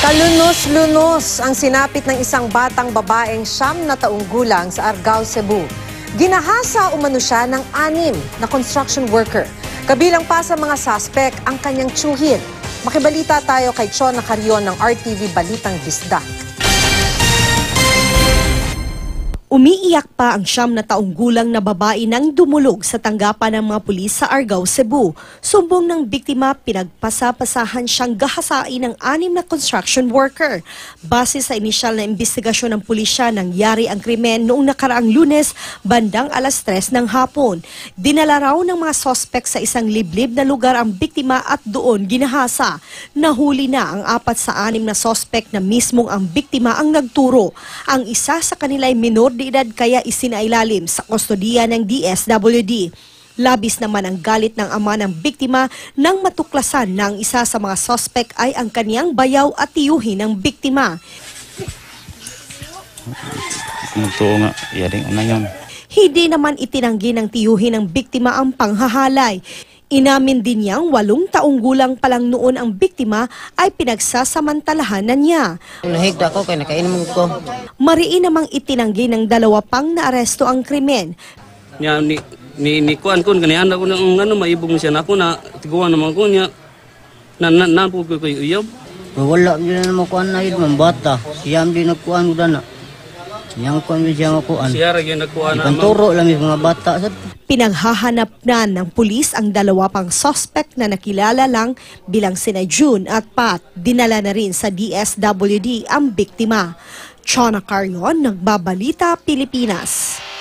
Kalunos-lunos ang sinapit ng isang batang babaeng 9 na taong gulang sa Argao, Cebu. Ginahasa umano siya ng 6 na construction worker. Kabilang pa sa mga suspect ang kanyang tiyuhin. Makibalita tayo kay Chona Carion ng RTV Balitang Disda. Umiiyak pa ang 9 na taong gulang na babae nang dumulog sa tanggapan ng mga pulis sa Argao, Cebu. Sumbong ng biktima, pinagpasa-pasahan siyang gahasain ng 6 na construction worker. Base sa inisyal na investigasyon ng pulisya, nangyari ang krimen noong nakaraang Lunes, bandang 3:00 ng hapon. Dinala raw ng mga sospek sa isang liblib na lugar ang biktima at doon ginahasa. Nahuli na ang 4 sa 6 na sospek na mismong ang biktima ang nagturo. Ang isa sa kanila ay minor de edad kaya isinailalim sa kustodiya ng DSWD. Labis naman ang galit ng ama ng biktima nang matuklasan na ang isa sa mga sospek ay ang kaniyang bayaw at tiyuhin ng biktima. Hindi naman itinanggi ng tiyuhin ng biktima ang panghahalay. Inamin din niyang 8 taong gulang pa lang noon ang biktima ay pinagsasamantalahanan niya. Nahigda ko kaya nakainom ko. Mariin namang itinanggi ng 2 pang naaresto ang krimen. Nya ni kuan kun kanian ako nang maibong siya nako na tiguan naman ko niya na po ko uyab. Wala din na kuan na id bata. Siyam din nagkuan udan na. Yang kuan siya makuan. Siya ra gyud nagkuan na. Panturo lang mga bata. Pinaghahanap na ng pulis ang 2 pang suspect na nakilala lang bilang sina June at Pat. Dinala na rin sa DSWD ang biktima. Chona Carion, Nagbabalita, Pilipinas.